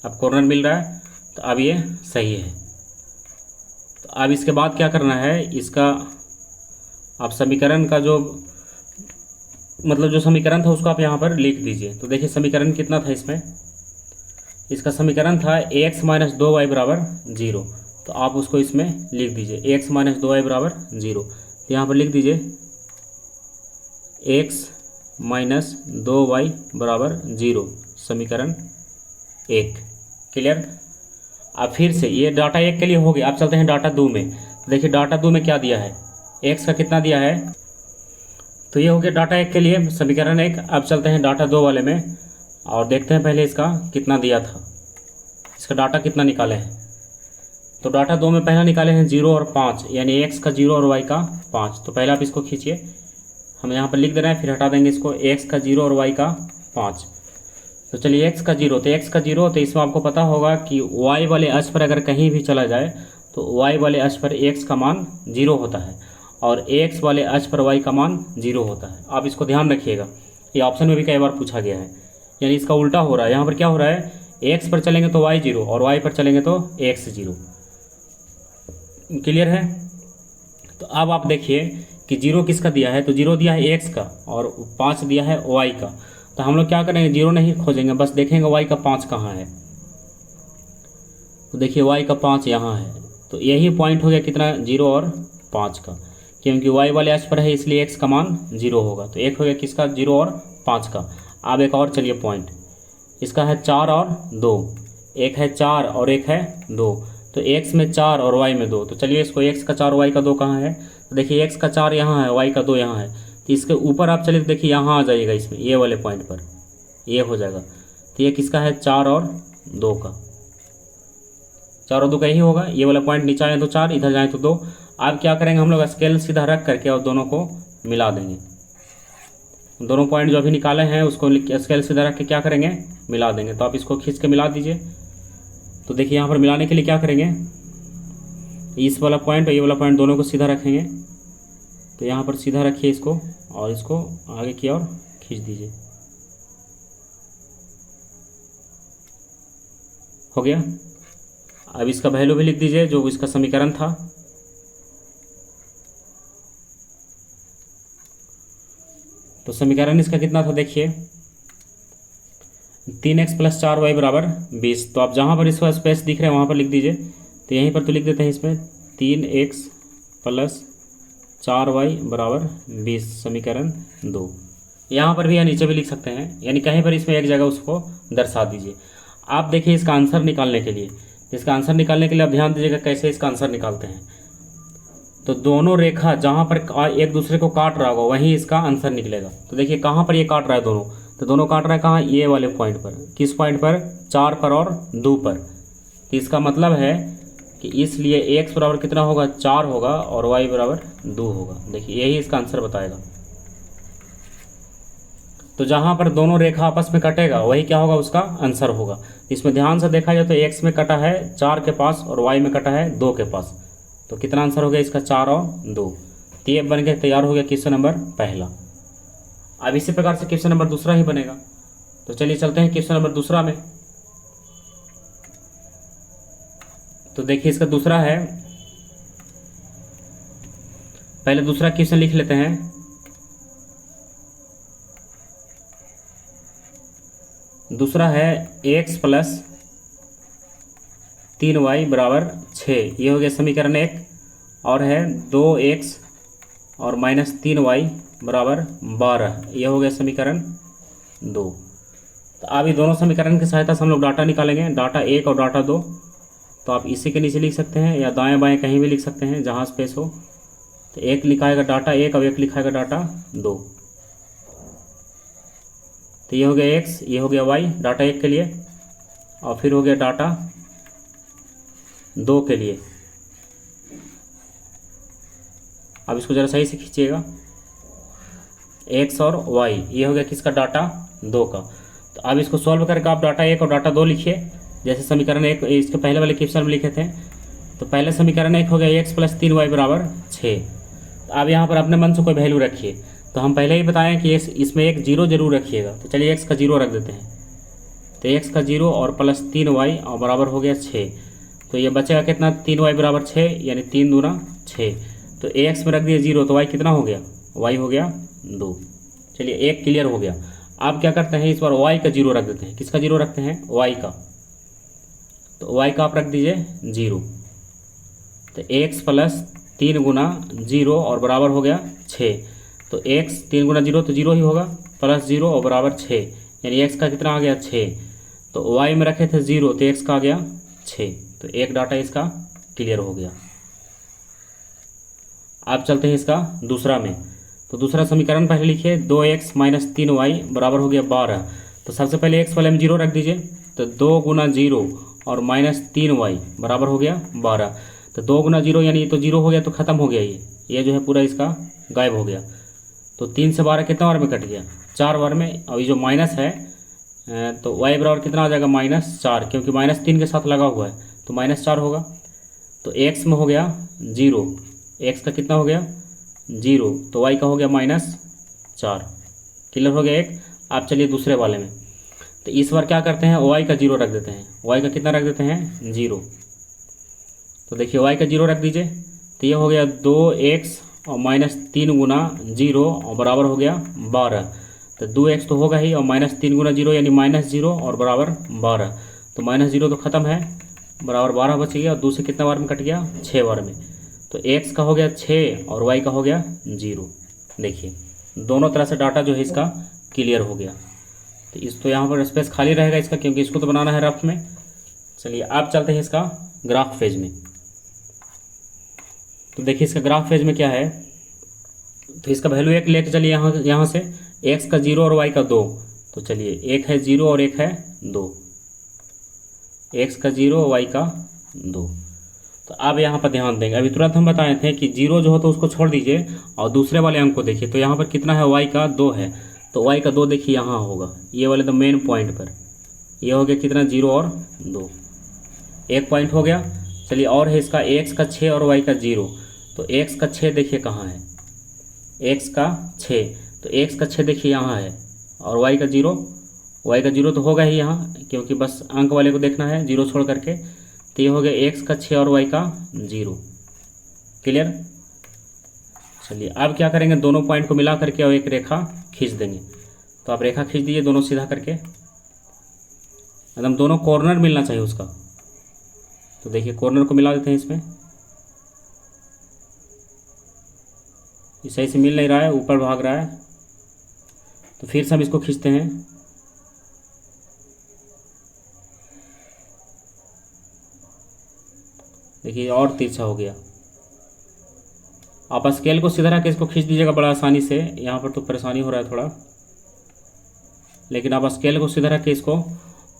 अब कॉर्नर मिल रहा है, तो अब ये सही है। तो अब इसके बाद क्या करना है, इसका आप समीकरण का जो मतलब जो समीकरण था उसको आप यहाँ पर लिख दीजिए। तो देखिए समीकरण कितना था इसमें, इसका समीकरण था x - 2y बराबर 0। तो आप उसको इसमें लिख दीजिए, x - 2y बराबर 0। तो यहाँ पर लिख दीजिए x - 2y बराबर 0, समीकरण 1। क्लियर। अब फिर से ये डाटा 1 के लिए हो गया। अब चलते हैं डाटा 2 में। देखिए डाटा 2 में क्या दिया है, x का कितना दिया है। तो ये हो गया डाटा 1 के लिए समीकरण 1। अब चलते हैं डाटा 2 वाले में और देखते हैं पहले इसका कितना दिया था, इसका डाटा कितना निकाले हैं। तो डाटा 2 में पहला निकाले हैं 0 और 5, यानी x का 0 और y का 5। तो पहले आप इसको खींचिए, हम यहाँ पर लिख दे रहे हैं, फिर हटा देंगे इसको, x का 0 और y का 5। तो चलिए x का 0, तो x का 0, तो इसमें आपको पता होगा कि y वाले अक्ष पर अगर कहीं भी चला जाए तो y वाले अक्ष पर x का मान 0 होता है और x वाले अक्ष पर y का मान 0 होता है। आप इसको ध्यान रखिएगा, ये ऑप्शन में भी कई बार पूछा गया है। यानी इसका उल्टा हो रहा है। यहाँ पर क्या हो रहा है, x पर चलेंगे तो y 0 और y पर चलेंगे तो x 0। क्लियर है। तो अब आप देखिए कि 0 किसका दिया है, तो 0 दिया है x का और 5 दिया है y का। तो हम लोग क्या करेंगे, 0 नहीं खोजेंगे, बस देखेंगे y का 5 कहाँ है। तो देखिए y का 5 यहाँ है। तो यही पॉइंट हो गया कितना, 0 और 5 का, क्योंकि y वाले अक्ष पर है इसलिए x का मान 0 होगा। तो एक हो गया किसका, 0 और 5 का। अब एक और चलिए पॉइंट, इसका है 4 और 2, एक है 4 और एक है 2। तो x में 4 और y में 2। तो चलिए इसको x का 4 y का 2 कहाँ है। तो देखिए x का 4 यहाँ है, y का 2 यहाँ है। तो इसके ऊपर आप चलिए देखिए यहाँ आ जाइएगा, इसमें ये वाले पॉइंट पर ये हो जाएगा। तो ये किसका है, 4 और 2 का। 4 और 2 का ही होगा। ये वाला पॉइंट नीचे आए तो 4, इधर जाए तो 2। अब क्या करेंगे, हम लोग स्केल सीधा रख करके और दोनों को मिला देंगे। दोनों पॉइंट जो अभी निकाले हैं उसको स्केल सीधा रख के क्या करेंगे, मिला देंगे। तो आप इसको खींच के मिला दीजिए। तो देखिए यहाँ पर मिलाने के लिए क्या करेंगे, इस वाला पॉइंट और ये वाला पॉइंट दोनों को सीधा रखेंगे। तो यहाँ पर सीधा रखिए इसको और इसको आगे की ओर खींच दीजिए। हो गया। अब इसका वैल्यू भी लिख दीजिए जो इसका समीकरण था। तो समीकरण इसका कितना था, देखिए 3x + 4y बराबर 20। तो आप जहाँ पर इसका स्पेस दिख रहे हैं वहाँ पर लिख दीजिए। तो यहीं पर तो लिख देते हैं इसमें 3x + 4y बराबर 20, समीकरण 2। यहाँ पर भी या नीचे भी लिख सकते हैं, यानी कहीं पर इसमें एक जगह उसको दर्शा दीजिए। आप देखिए इसका आंसर निकालने के लिए, इसका आंसर निकालने के लिए आप ध्यान दीजिएगा कैसे इसका आंसर निकालते हैं। तो दोनों रेखा जहाँ पर एक दूसरे को काट रहा होगा वहीं इसका आंसर निकलेगा। तो देखिए कहाँ पर ये काट रहा है दोनों, तो दोनों काट रहा है कहाँ, ये वाले पॉइंट पर। किस पॉइंट पर, 4 पर और 2 पर। तो इसका मतलब है कि इसलिए x बराबर कितना होगा, 4 होगा और y बराबर 2 होगा। देखिए यही इसका आंसर बताएगा। तो जहाँ पर दोनों रेखा आपस में कटेगा वही क्या होगा, उसका आंसर होगा। इसमें ध्यान से देखा जाए तो x में कटा है 4 के पास और y में कटा है 2 के पास। तो कितना आंसर हो गया इसका, 4 और 2। तो ये बन के तैयार हो गया क्वेश्चन नंबर पहला। अब इसी प्रकार से क्वेश्चन नंबर दूसरा ही बनेगा। तो चलिए चलते हैं क्वेश्चन नंबर दूसरा में। तो देखिए इसका दूसरा है, पहले दूसरा क्वेश्चन लिख लेते हैं। दूसरा है x प्लस 3y बराबर 6, ये हो गया समीकरण 1। और है 2x और माइनस 3y बराबर 12, ये हो गया समीकरण 2। तो अब ये दोनों समीकरण की सहायता से हम लोग डाटा निकालेंगे, डाटा 1 और डाटा 2। तो आप इसी के नीचे लिख सकते हैं या दाएं बाएं कहीं भी लिख सकते हैं जहाँ स्पेस हो। तो एक लिखाएगा डाटा 1 और एक लिखाएगा डाटा 2। तो ये हो गया x, ये हो गया y डाटा 1 के लिए, और फिर हो गया डाटा 2 के लिए। अब इसको ज़रा सही से खींचिएगा, x और y, ये हो गया किसका, डाटा 2 का। तो अब इसको सॉल्व करके आप डाटा 1 और डाटा 2 लिखिए, जैसे समीकरण 1 इसके पहले वाले क्वेश्चन में लिखे थे। तो पहले समीकरण 1 हो गया x प्लस 3y बराबर 6। तो अब यहाँ पर अपने मन से कोई वैल्यू रखिए। तो हम पहले ही बताएं कि इसमें एक 0 जरूर रखिएगा। तो चलिए x का 0 रख देते हैं। तो x का 0 और प्लस 3y और बराबर हो गया 6। तो ये बचेगा कितना, 3y बराबर 6, यानी 3 दूना 6। तो x में रख दिया 0, तो y कितना हो गया, y हो गया 2। चलिए एक क्लियर हो गया। अब क्या करते हैं, इस बार y का 0 रख देते हैं। किसका 0 रखते हैं, y का। तो y का आप रख दीजिए 0। तो x प्लस 3 गुना 0 और बराबर हो गया 6। तो x 3 गुना 0 तो 0 ही होगा, प्लस 0 और बराबर 6, यानी x का कितना आ गया 6। तो y में रखे थे 0, तो x का आ गया 6। तो एक डाटा इसका क्लियर हो गया। अब चलते हैं इसका दूसरा में। तो दूसरा समीकरण पहले लिखिए, 2x माइनस 3y बराबर हो गया 12। तो सबसे पहले x वाले में 0 रख दीजिए। तो 2 गुना 0 और माइनस 3y बराबर हो गया 12। तो 2 गुना 0 यानी ये तो 0 हो गया, तो ख़त्म हो गया ये जो है पूरा इसका गायब हो गया। तो 3 से 12 कितना बार में कट गया, 4 बार में। और ये जो माइनस है तो y बराबर कितना आ जाएगा, -4, क्योंकि -3 के साथ लगा हुआ है तो -4 होगा। तो x में हो गया 0, x का कितना हो गया 0, तो y का हो गया -4। क्लियर हो गया एक। आप चलिए दूसरे वाले में। तो इस बार क्या करते हैं, y का 0 रख देते हैं। y का कितना रख देते हैं, 0। तो देखिए y का 0 रख दीजिए। तो ये हो गया 2x और -3 गुना 0 और बराबर हो गया 12। तो 2x तो होगा ही, और -3 गुना 0 यानी -0 और बराबर 12। तो -0 तो ख़त्म है, बराबर 12 बच गया। और 2 से कितना बार में कट गया, 6 बार में। तो x का हो गया 6 और y का हो गया 0। देखिए दोनों तरह से डाटा जो है इसका क्लियर हो गया। तो यहाँ पर स्पेस खाली रहेगा इसका, क्योंकि इसको तो बनाना है रफ में। चलिए आप चलते हैं इसका ग्राफ फेज में। तो देखिए इसका ग्राफ फेज में क्या है। तो इसका वैल्यू 1 लेके चलिए यहाँ से, x का 0 और y का 2। तो चलिए एक है 0 और एक है 2, x का 0 और y का 2। तो अब यहाँ पर ध्यान देंगे, अभी तुरंत हम बताए थे कि 0 जो हो तो उसको छोड़ दीजिए और दूसरे वाले अंक को देखिए। तो यहाँ पर कितना है, y का 2 है। तो y का 2 देखिए यहाँ होगा, ये वाले द मेन पॉइंट पर। ये हो गया कितना, 0 और 2, एक पॉइंट हो गया। चलिए और है इसका x का 6 और y का 0। तो x का 6 देखिए कहाँ है, x का 6। तो x का 6 देखिए यहाँ है, और y का 0, y का 0 तो होगा ही यहाँ, क्योंकि बस अंक वाले को देखना है 0 छोड़ करके। तो ये हो गया x का 6 और y का 0। क्लियर। चलिए अब क्या करेंगे, दोनों पॉइंट को मिला करके और एक रेखा खींच देंगे। तो आप रेखा खींच दीजिए दोनों सीधा करके, एकदम दोनों कॉर्नर मिलना चाहिए उसका। तो देखिए कॉर्नर को मिला देते हैं इसमें। ये सही से मिल नहीं रहा है, ऊपर भाग रहा है। तो फिर से हम इसको खींचते हैं। देखिए और तिरछा हो गया। आप स्केल को सीधा रख के इसको खींच दीजिएगा बड़ा आसानी से। यहाँ पर तो परेशानी हो रहा है थोड़ा, लेकिन आप स्केल को सीधा रख के इसको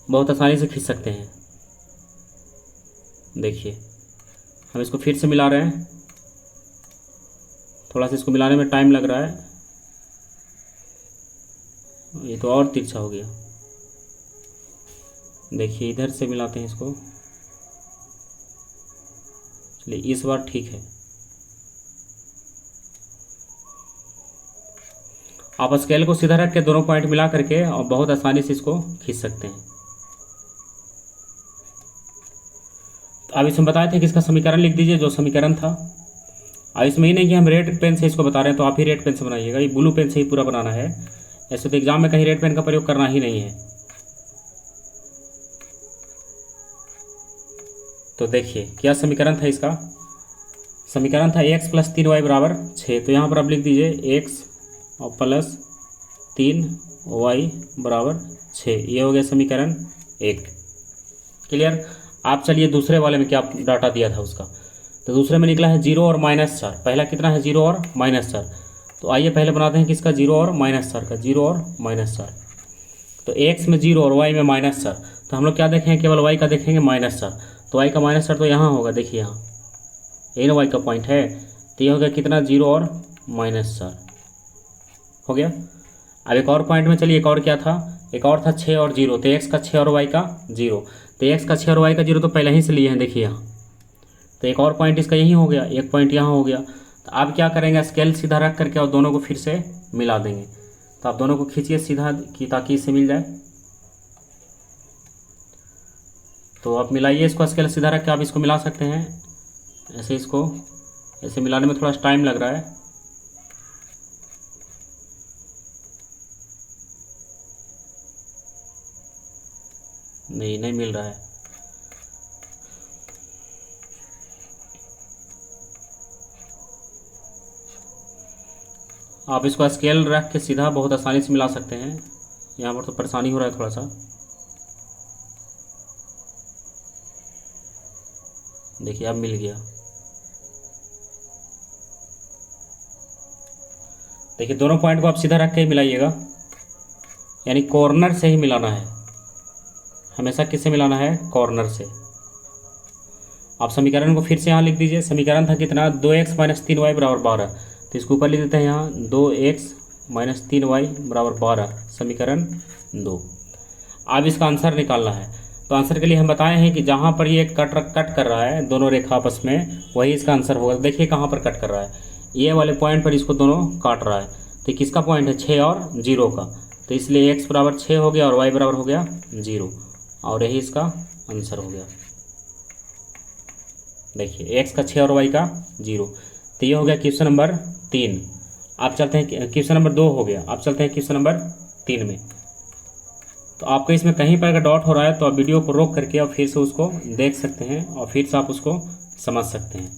बहुत आसानी से खींच सकते हैं। देखिए हम इसको फिर से मिला रहे हैं। थोड़ा सा इसको मिलाने में टाइम लग रहा है, ये तो और तिरछा हो गया। देखिए इधर से मिलाते हैं इसको। चलिए इस बार ठीक है। आप स्केल को सीधा रख के दोनों पॉइंट मिला करके और बहुत आसानी से इसको खींच सकते हैं। तो अब इसमें बताए थे कि इसका समीकरण लिख दीजिए, जो समीकरण था। अब इसमें ही नहीं कि हम रेड पेन से इसको बता रहे हैं, तो आप ही रेड पेन से बनाइएगा। ये ब्लू पेन से ही पूरा बनाना है। ऐसे तो एग्जाम में कहीं रेड पेन का प्रयोग करना ही नहीं है। तो देखिए क्या समीकरण था इसका। समीकरण था x + 3y = 6। तो यहाँ पर आप लिख दीजिए x और +3y = 6। ये हो गया समीकरण 1। क्लियर। आप चलिए दूसरे वाले में क्या डाटा दिया था उसका। तो दूसरे में निकला है 0 और -4। पहला कितना है 0 और -4। तो आइए पहले बनाते हैं किसका 0 और -4 का। 0 और -4। तो x में 0 और y में -4। तो हम लोग क्या देखेंगे, केवल y का देखेंगे -4। तो y का -4 तो यहाँ होगा। देखिए यहाँ यही ना y का पॉइंट है। तो ये हो गया कितना 0 और -4 हो गया। अब एक और पॉइंट में चलिए, एक और क्या था, एक और था 6 और 0। तो x का 6 और y का 0। तो x का 6 और y का 0 तो पहले ही से लिए हैं। देखिए यहाँ तो एक और पॉइंट इसका यही हो गया, एक पॉइंट यहाँ हो गया। तो आप क्या करेंगे, स्केल सीधा रख करके और दोनों को फिर से मिला देंगे। तो आप दोनों को खींचिए सीधा कि ताकि इससे मिल जाए। तो आप मिलाइए इसको, स्केल सीधा रख के आप इसको मिला सकते हैं। ऐसे इसको ऐसे मिलाने में थोड़ा टाइम लग रहा है। नहीं मिल रहा है। आप इसको स्केल रख के सीधा बहुत आसानी से मिला सकते हैं। यहाँ पर तो परेशानी हो रहा है थोड़ा सा। देखिए अब मिल गया। देखिए दोनों पॉइंट को आप सीधा रख के ही मिलाइएगा, यानी कॉर्नर से ही मिलाना है। हमेशा किससे मिलाना है, कॉर्नर से। आप समीकरण को फिर से यहाँ लिख दीजिए। समीकरण था कितना 2x - 3y = 12। तो इसको ऊपर लिख देते हैं यहाँ 2x - 3y = 12 समीकरण 2। अब इसका आंसर निकालना है। तो आंसर के लिए हम बताए हैं कि जहाँ पर ये कट कर रहा है दोनों रेखा आपस में, वही इसका आंसर होगा। देखिए कहाँ पर कट कर रहा है, ये वाले पॉइंट पर इसको दोनों काट रहा है। तो किसका पॉइंट है 6 और 0 का। तो इसलिए x = 6 हो गया और y = हो गया 0, और यही इसका आंसर हो गया। देखिए x का 6 और y का 0। तो ये हो गया क्वेश्चन नंबर 3। आप चलते हैं क्वेश्चन नंबर 2 हो गया। आप चलते हैं क्वेश्चन नंबर 3 में। तो आपको इसमें कहीं पर अगर डाउट हो रहा है तो आप वीडियो को रोक करके और फिर से उसको देख सकते हैं और फिर से आप उसको समझ सकते हैं।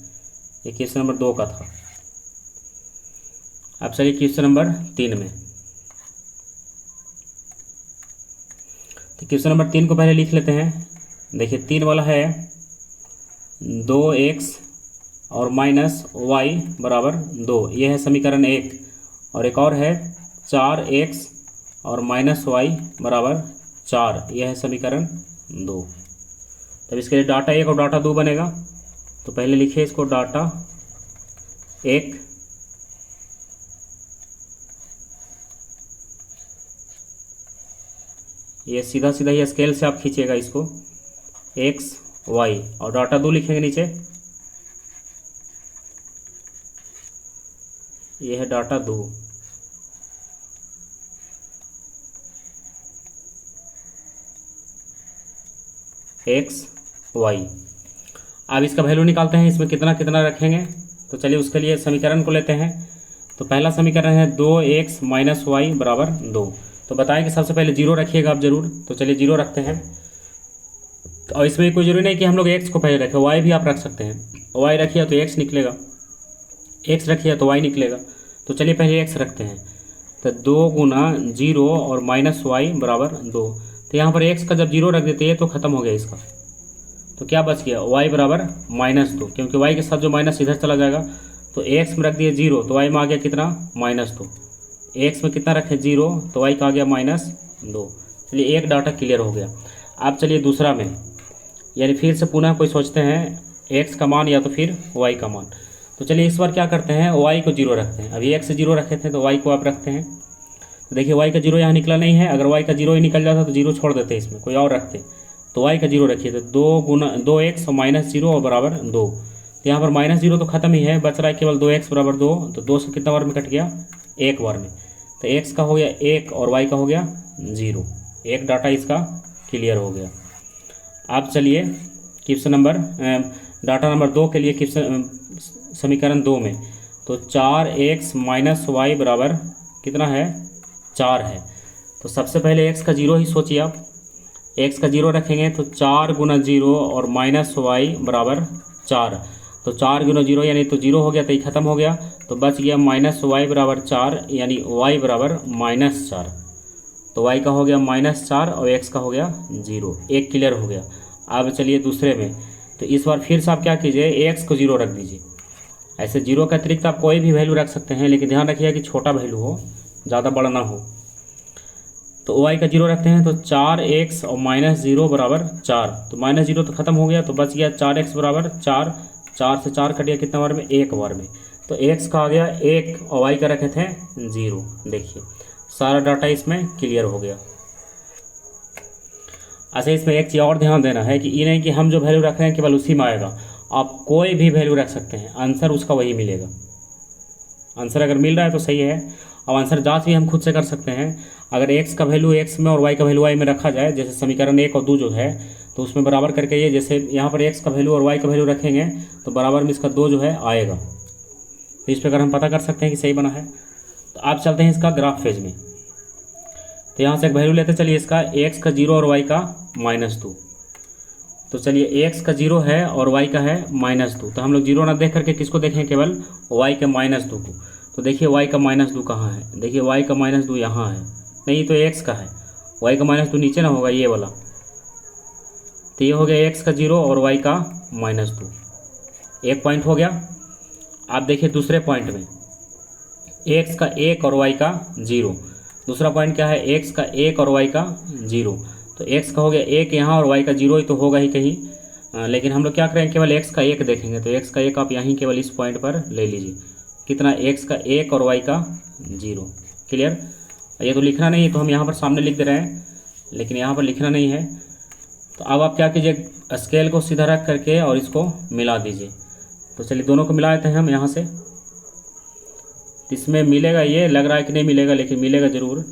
ये क्वेश्चन नंबर 2 का था। अब चलिए क्वेश्चन नंबर 3 में। तो क्वेश्चन नंबर 3 को पहले लिख लेते हैं। देखिए 3 वाला है 2x और -y = 2। ये है समीकरण 1। और एक और है 4x और -y = 4। यह है समीकरण 2। तब इसके लिए डाटा 1 और डाटा 2 बनेगा। तो पहले लिखिए इसको डाटा 1 ये सीधा सीधा ही स्केल से आप खींचिएगा इसको x y, और डाटा 2 लिखेंगे नीचे। ये है डाटा 2। x y। अब इसका वैल्यू निकालते हैं, इसमें कितना कितना रखेंगे। तो चलिए उसके लिए समीकरण को लेते हैं। तो पहला समीकरण है 2x - y = 2। तो बताएं कि सबसे पहले 0 रखिएगा आप जरूर। तो चलिए 0 रखते हैं। और इसमें कोई जरूरी नहीं कि हम लोग x को पहले रखें, y भी आप रख सकते हैं। y रखिए तो x निकलेगा, x रखिए तो y निकलेगा। तो चलिए पहले एक्स रखते हैं। तो 2 गुना 0 और माइनस वाई बराबर 2। तो यहाँ पर एक्स का जब 0 रख देते हैं तो ख़त्म हो गया इसका। तो क्या बच गया, वाई बराबर -2, क्योंकि वाई के साथ जो माइनस इधर चला जाएगा। तो एक्स में रख दिए 0 तो वाई में आ गया कितना, -2। एक्स में कितना रखे 0 तो वाई का आ गया -2। चलिए एक डाटा क्लियर हो गया। अब चलिए दूसरा में, यानी फिर से पुनः कोई सोचते हैं एक्स का मान या तो फिर वाई का मान। तो चलिए इस बार क्या करते हैं, वाई को 0 रखते हैं। अभी एक्स 0 रखे थे तो वाई को आप रखते हैं। तो देखिए वाई का 0 यहाँ निकला नहीं है। अगर वाई का 0 ही निकल जाता तो 0 छोड़ देते, इसमें कोई और रखते। तो वाई का 0 रखिए। तो 2x और -0 और बराबर 2। तो यहाँ पर -0 तो खत्म ही है, बच रहा है केवल 2x बराबर 2। तो 2 से कितना बार में कट गया, एक बार में। तो x का हो गया 1 और y का हो गया 0। एक डाटा इसका क्लियर हो गया। अब चलिए क्वेश्चन नंबर डाटा नंबर 2 के लिए क्वेश्चन समीकरण 2 में। तो 4x माइनस वाई बराबर कितना है, 4 है। तो सबसे पहले x का 0 ही सोचिए आप। x का 0 रखेंगे तो 4 गुना 0 और माइनस वाई बराबर 4। तो 4 गुना 0 यानी तो 0 हो गया, तो ये खत्म हो गया। तो बच गया -y बराबर 4, यानी y बराबर -4। तो y का हो गया -4 और x का हो गया 0। एक क्लियर हो गया। अब चलिए दूसरे में। तो इस बार फिर से आप क्या कीजिए, x को 0 रख दीजिए। ऐसे 0 के अतिरिक्त आप कोई भी वैल्यू रख सकते हैं, लेकिन ध्यान रखिए कि छोटा वैल्यू हो, ज़्यादा बड़ा ना हो। तो y का 0 रखते हैं। तो 4x और -0 बराबर 4। तो -0 तो खत्म हो गया, तो बच गया 4x बराबर 4। 4 से 4 कट गया कितना बार में, एक बार में। तो x का आ गया 1 और y का रखे थे 0। देखिए सारा डाटा इसमें क्लियर हो गया। अच्छा, इसमें एक चीज़ और ध्यान देना है कि ये नहीं कि हम जो वैल्यू रख रहे हैं केवल उसी में आएगा। आप कोई भी वैल्यू रख सकते हैं, आंसर उसका वही मिलेगा। आंसर अगर मिल रहा है तो सही है। अब आंसर जांच भी हम खुद से कर सकते हैं। अगर x का वैल्यू x में और y का वैल्यू y में रखा जाए, जैसे समीकरण 1 और 2 जो है, तो उसमें बराबर करके ये जैसे यहाँ पर x का वैल्यू और y का वैल्यू रखेंगे तो बराबर में इसका 2 जो है आएगा। तो इस प्रकार हम पता कर सकते हैं कि सही बना है। तो आप चलते हैं इसका ग्राफ पेज में। तो यहाँ से एक वैल्यू लेते चलिए इसका, x का 0 और y का -2। तो चलिए x का 0 है और y का है -2। तो हम लोग 0 ना देख करके किसको देखें, केवल y के -2 को। तो देखिए y का -2 कहाँ है, देखिए y का -2 यहाँ है। नहीं तो x का है, y का -2 नीचे ना होगा, ये वाला। तो ये हो गया x का 0 और y का -2। एक पॉइंट हो गया। आप देखिए दूसरे पॉइंट में x का 1 और y का 0। दूसरा पॉइंट क्या है, x का 1 और y का 0। तो x का हो गया 1 यहाँ और y का 0 ही तो होगा ही कहीं। लेकिन हम लोग क्या करेंगे, केवल x का 1 देखेंगे। तो x का 1 आप यहीं केवल इस पॉइंट पर ले लीजिए। कितना, x का 1 और y का 0। क्लियर। ये तो लिखना नहीं है तो हम यहाँ पर सामने लिख दे रहे हैं, लेकिन यहाँ पर लिखना नहीं है। तो अब आप क्या कीजिए, स्केल को सीधा रख करके और इसको मिला दीजिए। तो चलिए दोनों को मिला देते हैं हम यहाँ से। इसमें मिलेगा, ये लग रहा है कि नहीं मिलेगा, लेकिन मिलेगा ज़रूर।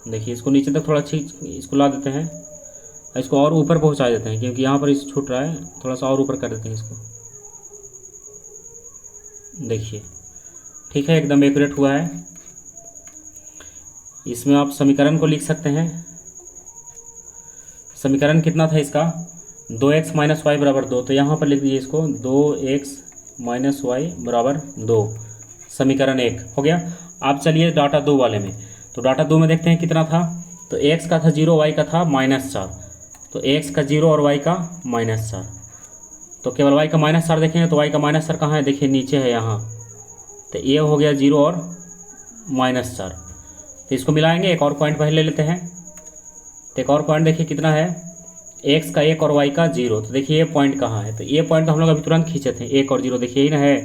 देखिए इसको नीचे तक थोड़ा अच्छी इसको ला देते हैं, इसको और ऊपर पहुंचा देते हैं, क्योंकि यहाँ पर इस छूट रहा है, थोड़ा सा और ऊपर कर देते हैं इसको। देखिए ठीक है, एकदम एक्यूरेट हुआ है। इसमें आप समीकरण को लिख सकते हैं। समीकरण कितना था इसका, 2x माइनस वाई बराबर 2। तो यहाँ पर लिख दीजिए इसको, 2x माइनस वाई बराबर 2। समीकरण 1 हो गया। आप चलिए डाटा 2 वाले में। तो डाटा 2 में देखते हैं कितना था। तो x का था 0, y का था -4। तो x का 0 और y का -4। तो केवल y का -4 देखेंगे तो y का -4 कहाँ है, देखिए नीचे है यहाँ। तो ये हो गया 0 और -4। तो इसको मिलाएंगे, एक और पॉइंट पहले ले लेते हैं। तो एक और पॉइंट देखिए कितना है, x का 1 और y का 0। तो देखिए ये पॉइंट कहाँ है, तो ये पॉइंट तो हम लोग अभी तुरंत खींचे थे, 1 और 0। देखिए ही ना है,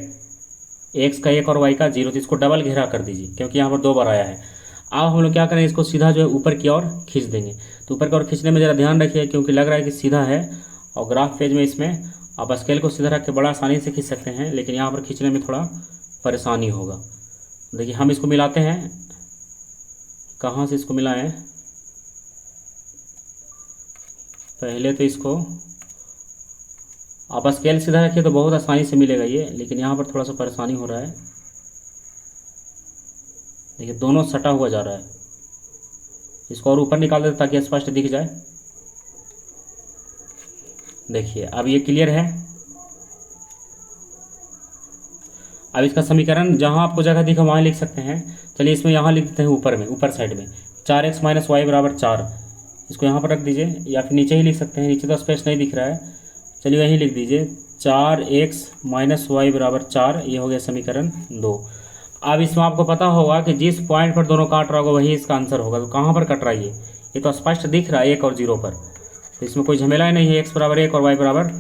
x का 1 और y का 0। तो इसको डबल घेरा कर दीजिए, क्योंकि यहाँ पर 2 बार आया है। अब हम लोग क्या करें, इसको सीधा जो है ऊपर की ओर खींच देंगे। तो ऊपर की ओर खींचने में ज़रा ध्यान रखिए, क्योंकि लग रहा है कि सीधा है। और ग्राफ पेज में इसमें आप स्केल को सीधा रख के बड़ा आसानी से खींच सकते हैं, लेकिन यहाँ पर खींचने में थोड़ा परेशानी होगा। देखिए हम इसको मिलाते हैं, कहाँ से इसको मिलाएं, पहले तो इसको आप स्केल सीधा रखिए तो बहुत आसानी से मिलेगा ये, लेकिन यहाँ पर थोड़ा सा परेशानी हो रहा है। देखिए दोनों सटा हुआ जा रहा है। इसको और ऊपर निकाल देते ताकि स्पष्ट दिख जाए। देखिए अब ये क्लियर है। अब इसका समीकरण जहाँ आपको जगह दिखा वहाँ लिख सकते हैं। चलिए इसमें यहाँ लिख देते हैं ऊपर में, ऊपर साइड में 4x माइनस वाई बराबर 4, इसको यहाँ पर रख दीजिए, या फिर नीचे ही लिख सकते हैं, नीचे तो स्पेस नहीं दिख रहा है। चलिए वहीं लिख दीजिए 4x माइनस वाई बराबर 4, ये हो गया समीकरण 2। अब इसमें आपको पता होगा कि जिस पॉइंट पर दोनों काट रहा होगा वही इसका आंसर होगा। तो कहाँ पर कट रहा है ये तो स्पष्ट दिख रहा है 1 और 0 पर, तो इसमें कोई झमेला ही नहीं है। x बराबर 1 और y बराबर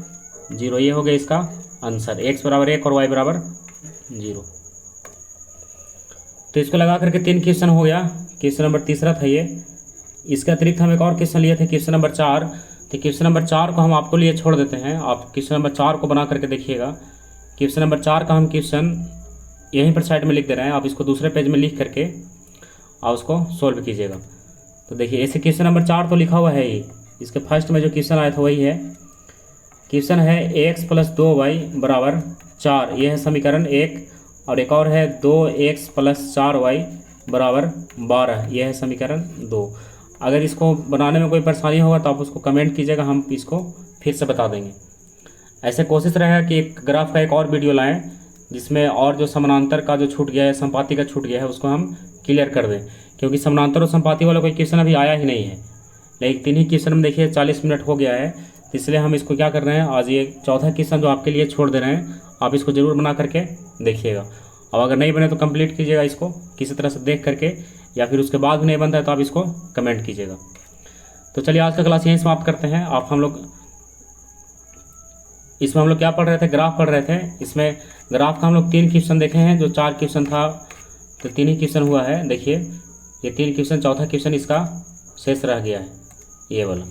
0, ये हो गया इसका आंसर, x बराबर 1 और y बराबर 0। तो इसको लगा करके 3 क्वेश्चन हो गया। क्वेश्चन नंबर तीसरा था ये। इसके अतिरिक्त हम एक और क्वेश्चन लिए थे, क्वेश्चन नंबर 4। तो क्वेश्चन नंबर 4 को हम आपको लिए छोड़ देते हैं, आप क्वेश्चन नंबर 4 को बना करके देखिएगा। क्वेश्चन नंबर 4 का हम क्वेश्चन यहीं पर साइड में लिख दे रहे हैं, आप इसको दूसरे पेज में लिख करके आप उसको सोल्व कीजिएगा। तो देखिए ऐसे क्वेश्चन नंबर 4 तो लिखा हुआ है ही, इसके फर्स्ट में जो क्वेश्चन आया था वही है। क्वेश्चन है x प्लस 2y बराबर 4, यह है समीकरण 1, और एक और है 2x प्लस 4y बराबर 12, यह है समीकरण 2। अगर इसको बनाने में कोई परेशानी होगा तो आप उसको कमेंट कीजिएगा, हम इसको फिर से बता देंगे। ऐसे कोशिश रहेगा कि एक ग्राफ का एक और वीडियो लाएं जिसमें और जो समानांतर का जो छूट गया है, संपाती का छूट गया है, उसको हम क्लियर कर दें, क्योंकि समानांतर और संपाती वाला कोई क्वेश्चन अभी आया ही नहीं है। लेकिन 3 ही क्वेश्चन में देखिए 40 मिनट हो गया है, तो इसलिए हम इसको क्या कर रहे हैं, आज ये चौथा क्वेश्चन जो आपके लिए छोड़ दे रहे हैं, आप इसको ज़रूर बना करके देखिएगा। और अगर नहीं बने तो कंप्लीट कीजिएगा इसको किसी तरह से देख करके, या फिर उसके बाद भी नहीं बनता है तो आप इसको कमेंट कीजिएगा। तो चलिए आज का क्लास यहीं समाप्त करते हैं। इसमें हम लोग क्या पढ़ रहे थे, ग्राफ पढ़ रहे थे। इसमें ग्राफ का हम लोग 3 क्वेश्चन देखे हैं, जो 4 क्वेश्चन था तो 3 ही क्वेश्चन हुआ है। देखिए ये 3 क्वेश्चन, चौथा क्वेश्चन इसका शेष रह गया है, ये वाला।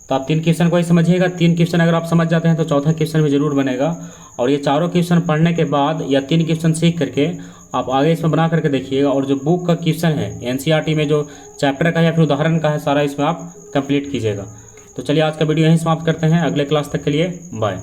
तो आप 3 क्वेश्चन को ही समझिएगा। 3 क्वेश्चन अगर आप समझ जाते हैं तो चौथा क्वेश्चन भी जरूर बनेगा। और ये चारों क्वेश्चन पढ़ने के बाद या 3 क्वेश्चन सीख करके आप आगे इसमें बना करके देखिएगा। और जो बुक का क्वेश्चन है एनसीईआरटी में जो चैप्टर का या फिर उदाहरण का है, सारा इसमें आप कंप्लीट कीजिएगा। तो चलिए आज का वीडियो यहीं समाप्त करते हैं। अगले क्लास तक के लिए बाय।